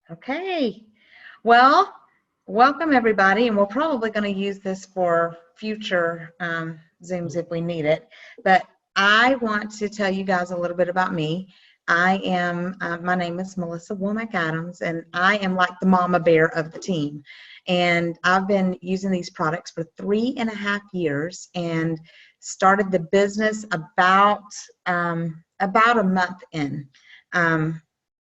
Okay. Well, welcome everybody, and we're probably going to use this for future Zooms if we need it. But I want to tell you guys a little bit about me. My name is Melissa Womack Adams, and I am like the mama bear of the team. And I've been using these products for 3.5 years and started the business about a month in.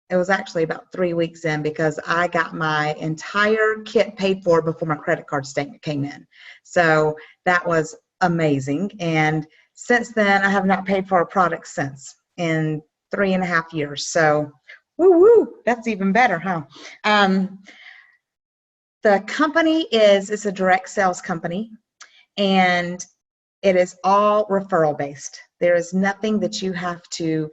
It was actually about 3 weeks in because I got my entire kit paid for before my credit card statement came in. So that was amazing. And since then, I have not paid for a product since in 3.5 years. So, woo woo, that's even better, huh? The company it's a direct sales company, and it is all referral based. There is nothing that you have to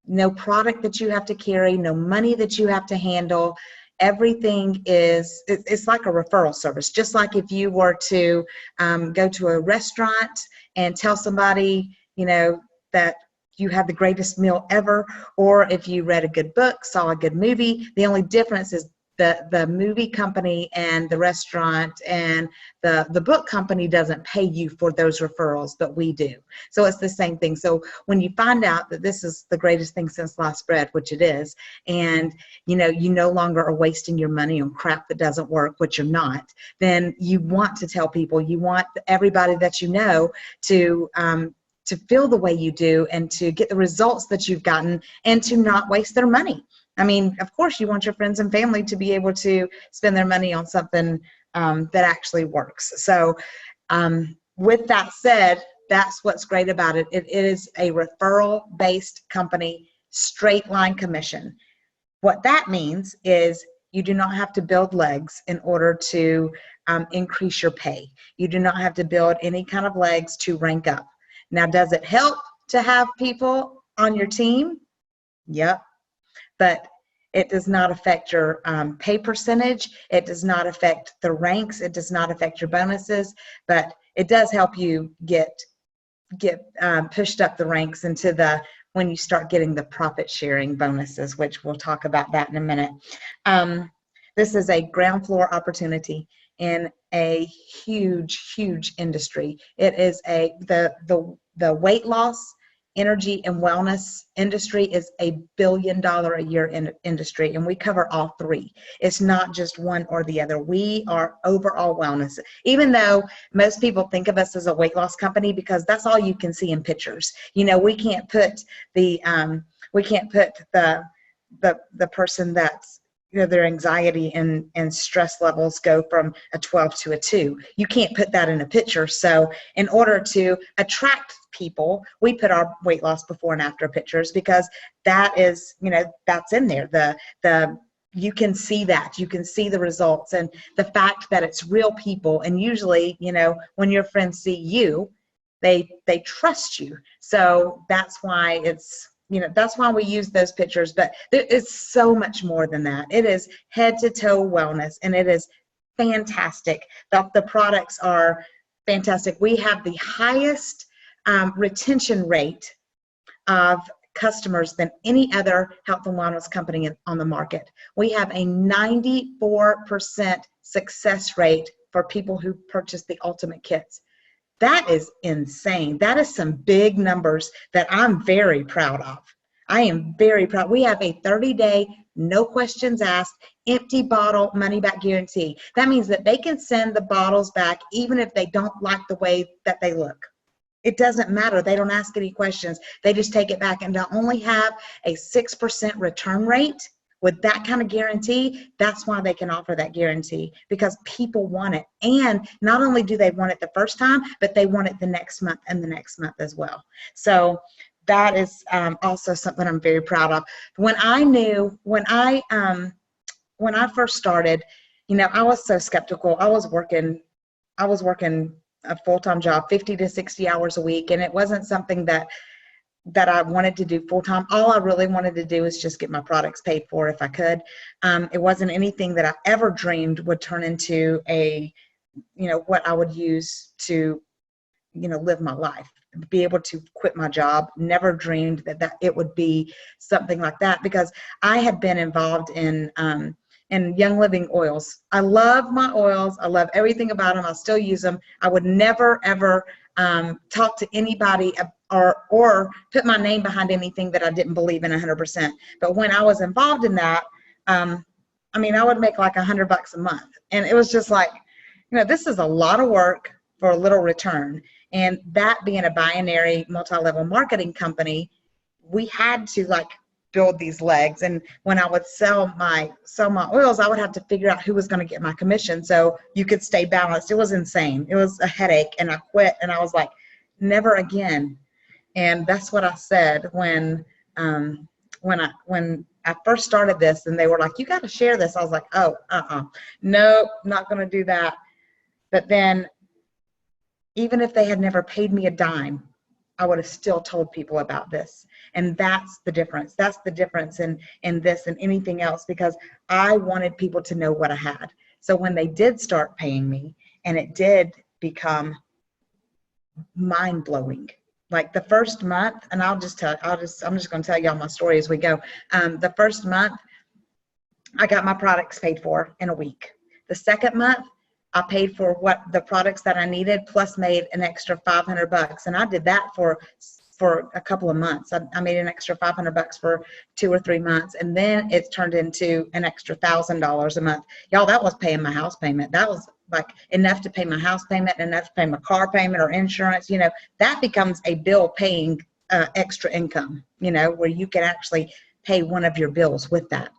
no product that you have to carry, no money that you have to handle. Everything it's like a referral service. Just like if you were to go to a restaurant and tell somebody, that you had the greatest meal ever, or if you read a good book, saw a good movie, the only difference is the movie company and the restaurant and the book company doesn't pay you for those referrals, but we do. So it's the same thing. So when you find out that this is the greatest thing since sliced bread, which it is, and you no longer are wasting your money on crap that doesn't work, which you're not, then you want to tell people, you want everybody that you know to feel the way you do and to get the results that you've gotten and to not waste their money. I mean, of course, you want your friends and family to be able to spend their money on something that actually works. So with that said, that's what's great about it. It is a referral-based company, straight line commission. What that means is you do not have to build legs in order to increase your pay. You do not have to build any kind of legs to rank up. Now, does it help to have people on your team? Yep. But it does not affect your pay percentage. It does not affect the ranks. It does not affect your bonuses, but it does help you get pushed up the ranks into when you start getting the profit sharing bonuses, which we'll talk about that in a minute. This is a ground floor opportunity in a huge, huge industry. It is the weight loss, energy, and wellness industry is $1 billion a year industry, and we cover all three. It's not just one or the other. We are overall wellness, even though most people think of us as a weight loss company because that's all you can see in pictures. We can't put the person that's their anxiety and stress levels go from a 12 to a 2. You can't put that in a picture. So in order to attract people, we put our weight loss before and after pictures because that is, that's in there. You can see that. You can see the results and the fact that it's real people. And usually, when your friends see you, they trust you. So that's why that's why we use those pictures, but there is so much more than that. It is head to toe wellness, and it is fantastic. The products are fantastic. We have the highest retention rate of customers than any other health and wellness company on the market. We have a 94% success rate for people who purchase the ultimate kits. That is insane. That is some big numbers that I'm very proud of. I am very proud. We have a 30-day, no questions asked, empty bottle money back guarantee. That means that they can send the bottles back even if they don't like the way that they look. It doesn't matter. They don't ask any questions. They just take it back, and to only have a 6% return rate with that kind of guarantee, that's why they can offer that guarantee, because people want it. And not only do they want it the first time, but they want it the next month and the next month as well. So that is also something I'm very proud of. When I first started, I was so skeptical. I was working a full-time job, 50 to 60 hours a week, and it wasn't something that I wanted to do full-time. All I really wanted to do was just get my products paid for if I could. It wasn't anything that I ever dreamed would turn into what I would use to live my life. be able to quit my job. Never dreamed that it would be something like that, because I had been involved in Young Living oils. I love my oils. I love everything about them. I still use them. I would never, ever talk to anybody or put my name behind anything that I didn't believe in 100%. But when I was involved in that, I mean, I would make like $100 a month. And it was just like, you know, this is a lot of work for a little return. And that being a binary multi-level marketing company, we had to like build these legs. And when I would sell my oils, I would have to figure out who was going to get my commission so you could stay balanced. It was insane. It was a headache, and I quit, and I was like, never again. And that's what I said when I first started this, and they were like, you got to share this. I was like, oh, nope, not going to do that. But then even if they had never paid me a dime, I would have still told people about this. And that's the difference. That's the difference in this and anything else, because I wanted people to know what I had. So when they did start paying me, and it did become mind-blowing. Like the first month, and I'm just going to tell y'all my story as we go. The first month, I got my products paid for in a week. The second month, I paid for what the products that I needed, plus made an extra $500. And I did that for a couple of months. I made an extra $500 for 2 or 3 months. And then it turned into an extra $1,000 a month. Y'all, that was paying my house payment. That was like enough to pay my house payment, enough to pay my car payment or insurance. You know, that becomes a bill paying extra income, you know, where you can actually pay one of your bills with that.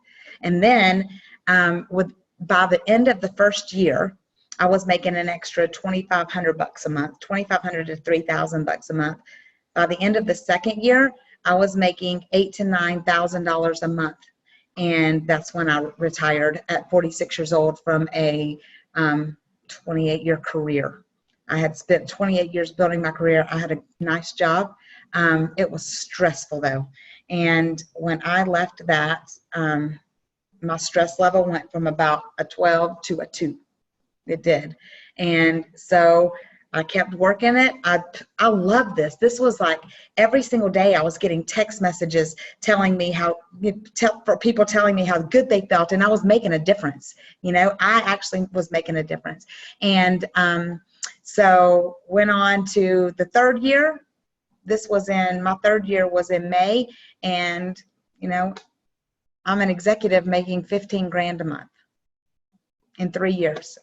And then by the end of the first year, I was making an extra $2,500 a month, $2,500 to $3,000 a month. By the end of the second year, I was making $8,000 to $9,000 a month. And that's when I retired at 46 years old from a 28-year career. I had spent 28 years building my career. I had a nice job. It was stressful though. And when I left that, my stress level went from about a 12 to a 2. It did. And so I kept working it. I love this. This was like every single day I was getting text messages telling me people telling me how good they felt, and I was making a difference. You know, I actually was making a difference. And so went on to the third year. My third year was in May, and you know, I'm an executive making $15,000 a month. In 3 years.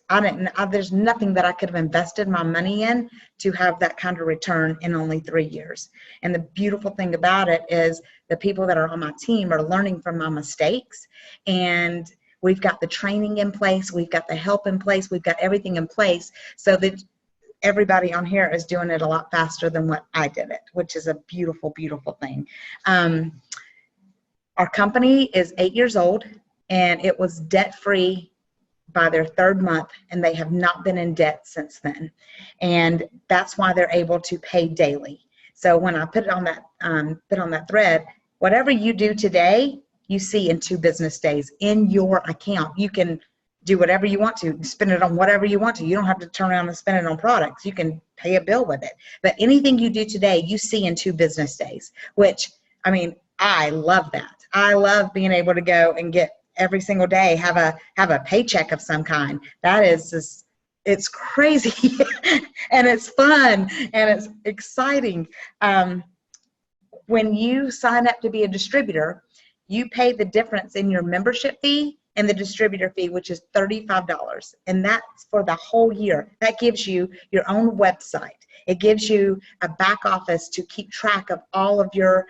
There's nothing that I could have invested my money in to have that kind of return in only 3 years. And the beautiful thing about it is the people that are on my team are learning from my mistakes, and we've got the training in place, we've got the help in place, we've got everything in place so that everybody on here is doing it a lot faster than what I did it, which is a beautiful, beautiful thing. Our company is 8 years old, and it was debt-free by their third month, and they have not been in debt since then. And that's why they're able to pay daily. So when I put it on that thread, whatever you do today, you see in 2 business days in your account. You can do whatever you want to, spend it on whatever you want to. You don't have to turn around and spend it on products. You can pay a bill with it. But anything you do today, you see in 2 business days, which, I mean, I love that. I love being able to go and get every single day have a paycheck of some kind. That is just, it's crazy and it's fun and it's exciting. When you sign up to be a distributor, you pay the difference in your membership fee and the distributor fee, which is $35. And that's for the whole year. That gives you your own website. It gives you a back office to keep track of all of your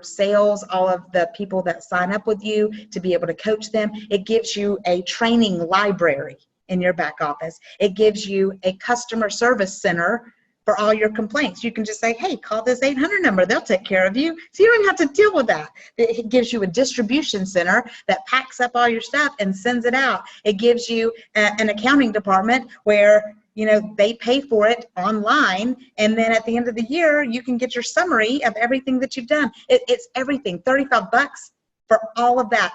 sales, all of the people that sign up with you, to be able to coach them. It gives you a training library in your back office. It gives you a customer service center for all your complaints. You can just say, hey, call this 800 number. They'll take care of you. So you don't even have to deal with that. It gives you a distribution center that packs up all your stuff and sends it out. It gives you an accounting department where, you know, they pay for it online, and then at the end of the year, you can get your summary of everything that you've done. It's everything. $35 for all of that.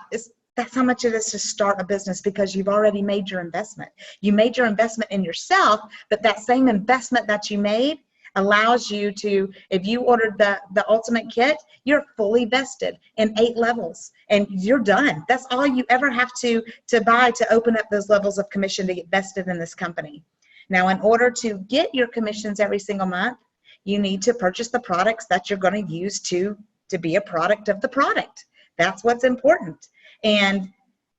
That's how much it is to start a business, because you've already made your investment. You made your investment in yourself, but that same investment that you made, allows you to, if you ordered the ultimate kit, you're fully vested in 8 levels and you're done. That's all you ever have to buy to open up those levels of commission to get vested in this company. Now, in order to get your commissions every single month, you need to purchase the products that you're going to use to be a product of the product. That's what's important. And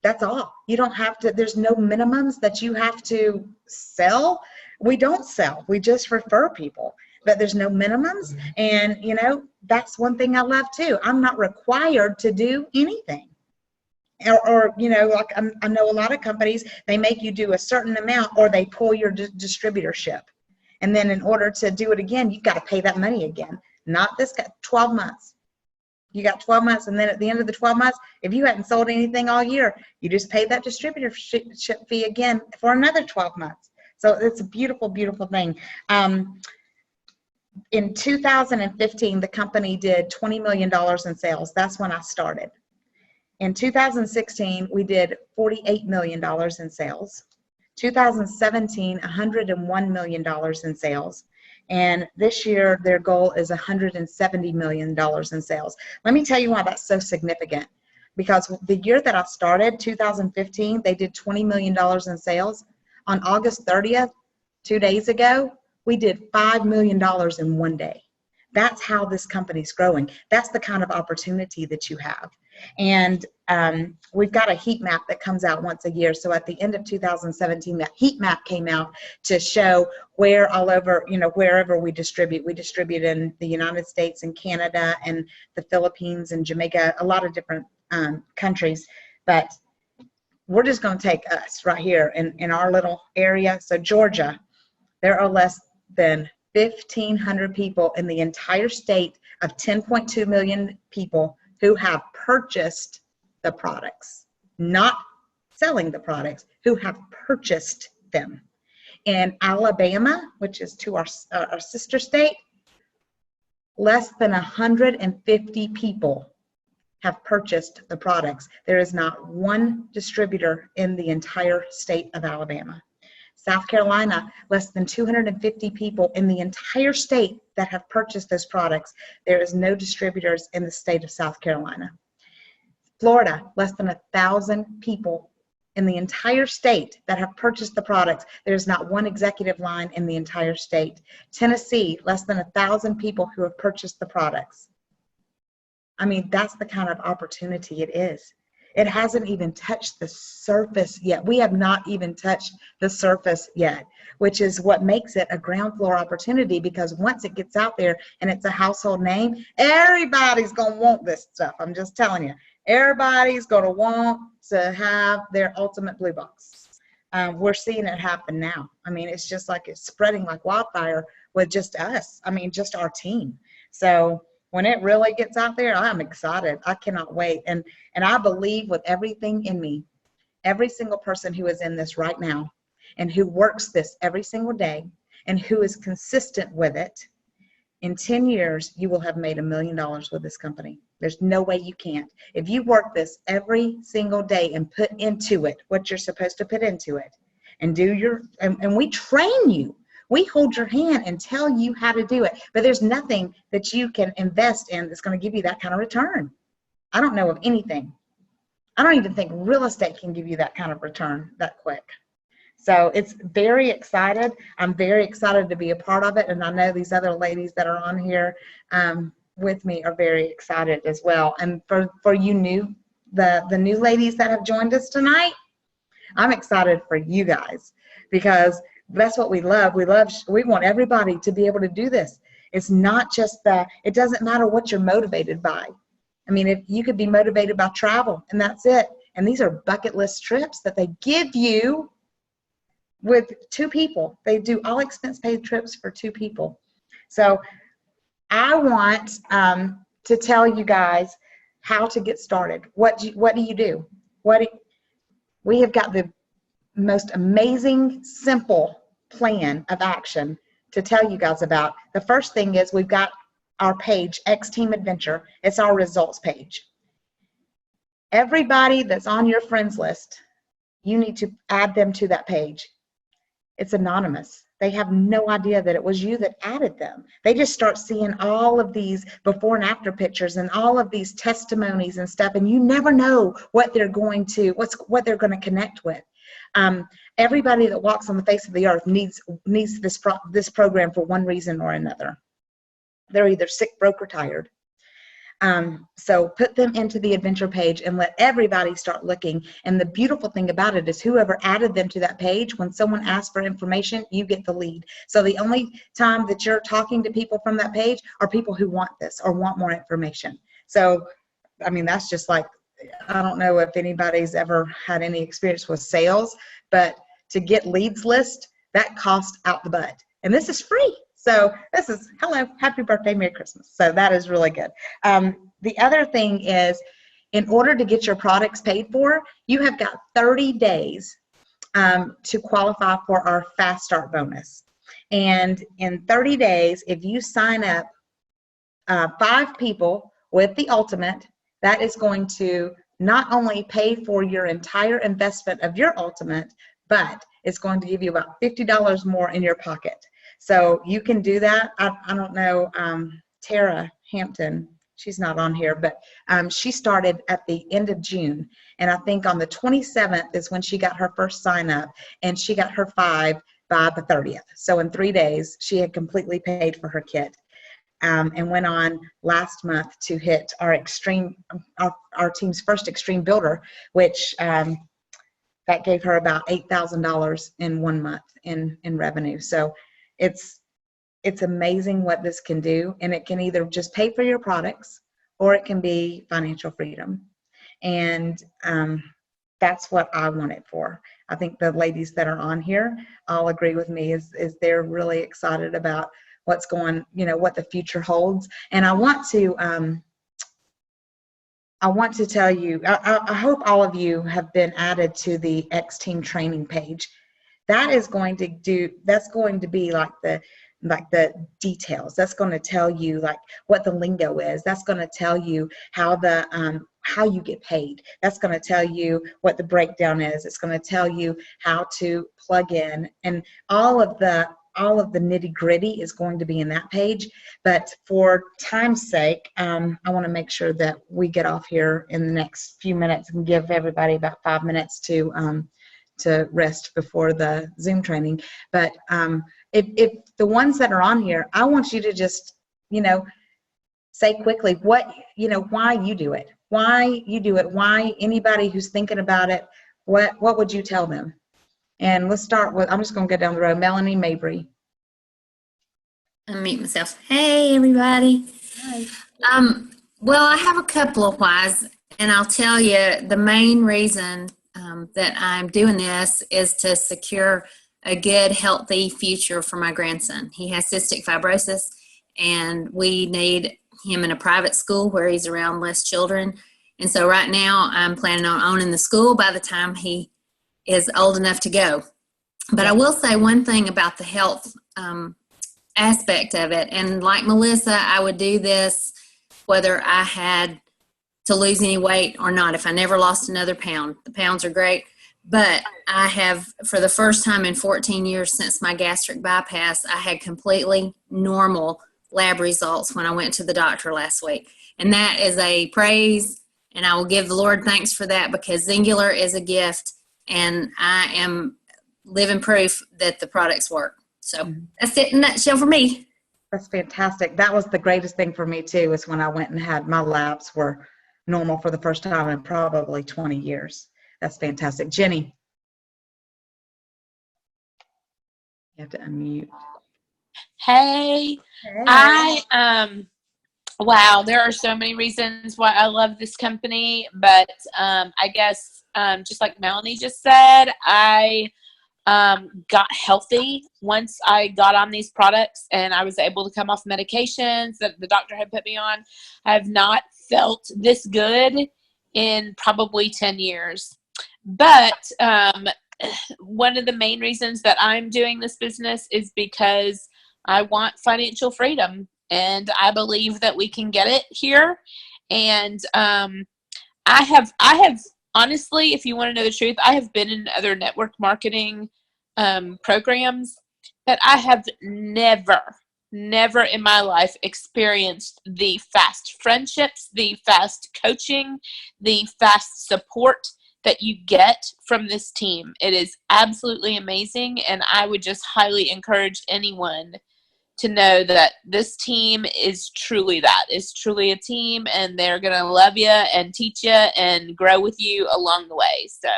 that's all. You don't have to, there's no minimums that you have to sell. We don't sell, we just refer people, but there's no minimums. And you know, that's one thing I love too. I'm not required to do anything. Or you know, like I know a lot of companies, they make you do a certain amount or they pull your distributorship. And then in order to do it again, you've got to pay that money again. Not this guy, 12 months. You got 12 months, and then at the end of the 12 months, if you hadn't sold anything all year, you just pay that distributorship fee again for another 12 months. So it's a beautiful, beautiful thing. In 2015, the company did $20 million in sales. That's when I started. In 2016, we did $48 million in sales. 2017, $101 million in sales. And this year, their goal is $170 million in sales. Let me tell you why that's so significant. Because the year that I started, 2015, they did $20 million in sales. On August 30th, 2 days ago, we did $5 million in 1 day. That's how this company's growing. That's the kind of opportunity that you have. And we've got a heat map that comes out once a year. So at the end of 2017, that heat map came out to show where all over, you know, wherever we distribute. We distribute in the United States and Canada and the Philippines and Jamaica, a lot of different countries. But we're just going to take us right here in our little area. So Georgia, there are less than 1,500 people in the entire state of 10.2 million people who have purchased the products, not selling the products, who have purchased them. In Alabama, which is to our sister state, less than 150 people have purchased the products. There is not one distributor in the entire state of Alabama. South Carolina, less than 250 people in the entire state that have purchased those products. There is no distributors in the state of South Carolina. Florida, less than 1,000 people in the entire state that have purchased the products. There's not one executive line in the entire state. Tennessee, less than 1,000 people who have purchased the products. I mean, that's the kind of opportunity it is. It hasn't even touched the surface yet. We have not even touched the surface yet, which is what makes it a ground floor opportunity, because once it gets out there and it's a household name, everybody's going to want this stuff. I'm just telling you. Everybody's going to want to have their ultimate blue box. We're seeing it happen now. I mean, it's just like it's spreading like wildfire with just us. I mean, just our team. So when it really gets out there, I'm excited. I cannot wait. And I believe with everything in me, every single person who is in this right now and who works this every single day and who is consistent with it, in 10 years, you will have made $1 million with this company. There's no way you can't. If you work this every single day and put into it what you're supposed to put into it and do your, and we train you. We hold your hand and tell you how to do it, but there's nothing that you can invest in that's going to give you that kind of return. I don't know of anything. I don't even think real estate can give you that kind of return that quick. So it's very excited. I'm very excited to be a part of it, and I know these other ladies that are on here with me are very excited as well. And for you the new ladies that have joined us tonight, I'm excited for you guys, because that's what we love. We want everybody to be able to do this. It's not just it doesn't matter what you're motivated by. I mean, if you could be motivated by travel and that's it. And these are bucket list trips that they give you with 2 people. They do all expense paid trips for 2 people. So I want to tell you guys how to get started. What do you do? We have got the most amazing, simple plan of action to tell you guys about. The first thing is we've got our page, X Team Adventure. It's our results page. Everybody that's on your friends list, you need to add them to that page. It's anonymous. They have no idea that it was you that added them. They just start seeing all of these before and after pictures and all of these testimonies and stuff, and you never know what they're going to connect with. Everybody that walks on the face of the earth needs this program for one reason or another. They're either sick, broke, or tired. So put them into the adventure page and let everybody start looking. And the beautiful thing about it is whoever added them to that page, when someone asks for information, you get the lead. So the only time that you're talking to people from that page are people who want this or want more information. So, I mean, that's just like, I don't know if anybody's ever had any experience with sales, but to get leads list, that costs out the butt. And this is free. So this is, hello, happy birthday, Merry Christmas. So that is really good. The other thing is, in order to get your products paid for, you have got 30 days to qualify for our Fast Start bonus. And in 30 days, if you sign up 5 people with the Ultimate, that is going to not only pay for your entire investment of your Ultimate, but it's going to give you about $50 more in your pocket. So you can do that. I don't know, Tara Hampton, she's not on here, but she started at the end of June. And I think on the 27th is when she got her first sign up, and she got her 5 by the 30th. So in 3 days, she had completely paid for her kit. And went on last month to hit our team's first extreme builder, which that gave her about $8,000 in 1 month in revenue. So it's amazing what this can do, and it can either just pay for your products or it can be financial freedom. And that's what I want it for. I think the ladies that are on here all agree with me, is they're really excited about what's going, what the future holds. And I want to tell you, I hope all of you have been added to the X Team training page. That is going to that's going to be like the details. That's going to tell you like what the lingo is. That's going to tell you how how you get paid. That's going to tell you what the breakdown is. It's going to tell you how to plug in, and all of the nitty-gritty is going to be in that page. But for time's sake, I want to make sure that we get off here in the next few minutes and give everybody about 5 minutes to rest before the Zoom training. But if the ones that are on here, I want you to just, say quickly why you do it, why anybody who's thinking about it, what would you tell them? And let's start with, I'm just going to go down the road. Melanie Mabry. Unmute myself. Hey, everybody. Hi. Well, I have a couple of whys, and I'll tell you the main reason that I'm doing this is to secure a good, healthy future for my grandson. He has cystic fibrosis, and we need him in a private school where he's around less children. And so right now I'm planning on owning the school by the time he is old enough to go. But I will say one thing about the health aspect of it. And like Melissa, I would do this whether I had to lose any weight or not. If I never lost another pound, the pounds are great. But I have, for the first time in 14 years since my gastric bypass, I had completely normal lab results when I went to the doctor last week. And that is a praise, and I will give the Lord thanks for that, because Zingular is a gift, and I am living proof that the products work. So that's it in a nutshell for me. That's fantastic. That was the greatest thing for me too, is when I went and had my labs were normal for the first time in probably 20 years. That's fantastic. Jenny. You have to unmute. Hey. Wow, there are so many reasons why I love this company, but I guess just like Melanie just said, I got healthy once I got on these products, and I was able to come off medications that the doctor had put me on. I have not felt this good in probably 10 years. But one of the main reasons that I'm doing this business is because I want financial freedom, and I believe that we can get it here. And I have honestly, if you want to know the truth, I have been in other network marketing programs, that I have never in my life experienced the fast friendships, the fast coaching, the fast support that you get from this team. It is absolutely amazing, and I would just highly encourage anyone to know that this team is truly a team, and they're going to love you and teach you and grow with you along the way. So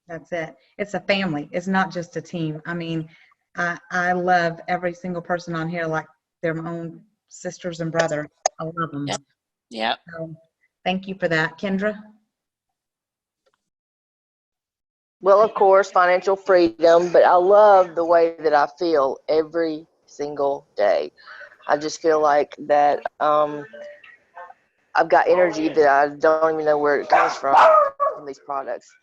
That's it. It's a family. It's not just a team. I mean, I love every single person on here like they're my own sisters and brother. I love them. Yep. So, thank you for that. Kendra? Well, of course, financial freedom, but I love the way that I feel every single day. I just feel like that I've got energy that I don't even know where it comes from these products.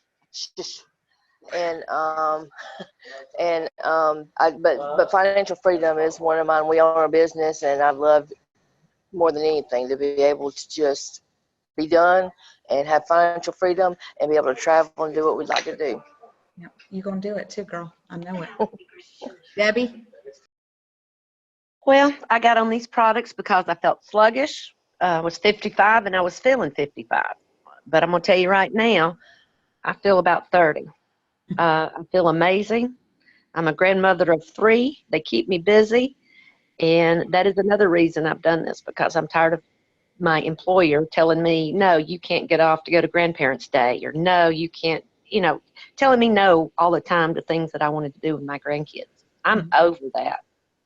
And but financial freedom is one of mine. We own a business, and I've loved more than anything to be able to just be done and have financial freedom and be able to travel and do what we'd like to do. Yeah, you're going to do it too, girl. I know it. Debbie? Well, I got on these products because I felt sluggish. I was 55 and I was feeling 55. But I'm going to tell you right now, I feel about 30. I feel amazing. I'm a grandmother of 3. They keep me busy. And that is another reason I've done this, because I'm tired of my employer telling me, no, you can't get off to go to Grandparents' Day, or no, you can't, telling me no all the time to things that I wanted to do with my grandkids. I'm over that.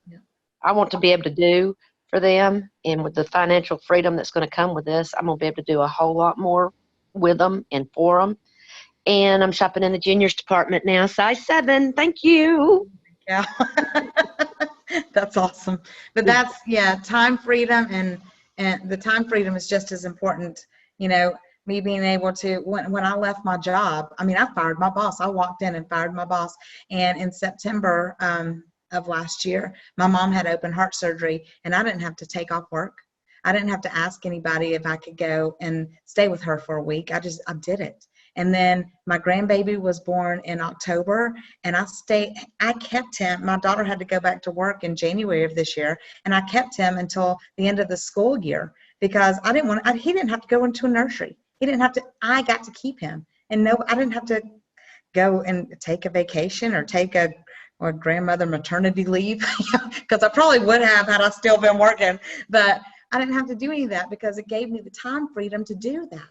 Yeah. I want to be able to do for them, and with the financial freedom that's going to come with this, I'm going to be able to do a whole lot more with them and for them. And I'm shopping in the juniors department now, size 7. Thank you. Yeah. That's awesome. But that's, time freedom, and the time freedom is just as important. Me being able to, when I left my job, I mean, I fired my boss. I walked in and fired my boss. And in September of last year, my mom had open heart surgery, and I didn't have to take off work. I didn't have to ask anybody if I could go and stay with her for a week. I did it. And then my grandbaby was born in October, and I kept him. My daughter had to go back to work in January of this year, and I kept him until the end of the school year because he didn't have to go into a nursery. He didn't have to, I got to keep him. And I didn't have to go and take a vacation or take a grandmother maternity leave, because I probably would have had I still been working, but I didn't have to do any of that because it gave me the time freedom to do that.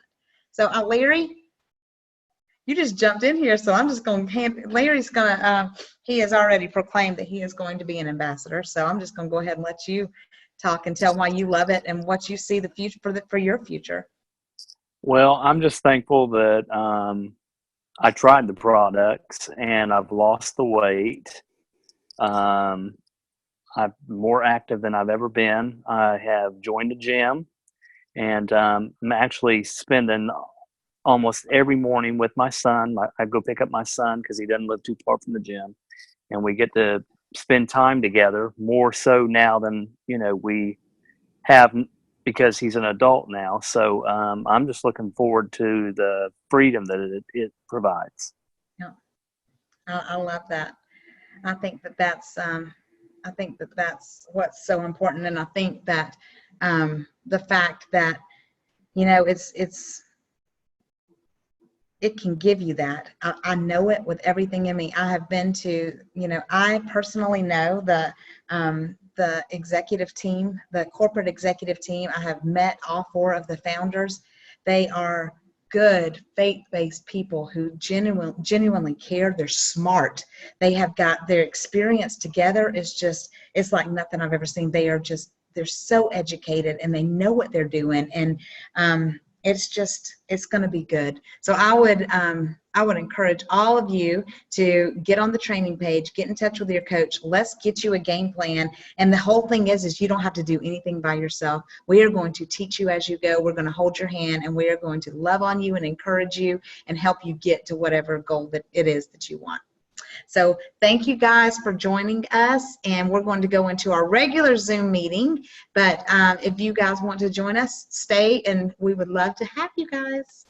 So Larry, you just jumped in here, so I'm just going to Larry's going to, he has already proclaimed that he is going to be an ambassador, so I'm just going to go ahead and let you talk and tell why you love it and what you see the future for your future. Well, I'm just thankful that I tried the products and I've lost the weight. I'm more active than I've ever been. I have joined a gym, and I'm actually spending almost every morning with my son. I go pick up my son because he doesn't live too far from the gym, and we get to spend time together more so now than we have, because he's an adult now. So I'm just looking forward to the freedom that it provides. Yeah, I love that. I think that's what's so important, and I think that the fact that it can give you that. I know it with everything in me. I have been to, I personally know the executive team, the corporate executive team. I have met all 4 of the founders. They are good, faith-based people who genuinely care. They're smart. They have got their experience together. It's like nothing I've ever seen. They're so educated, and they know what they're doing. And it's going to be good. So I would encourage all of you to get on the training page, get in touch with your coach. Let's get you a game plan. And the whole thing is you don't have to do anything by yourself. We are going to teach you as you go. We're going to hold your hand, and we are going to love on you and encourage you and help you get to whatever goal that it is that you want. So thank you guys for joining us, and we're going to go into our regular Zoom meeting, but if you guys want to join us, stay, and we would love to have you guys.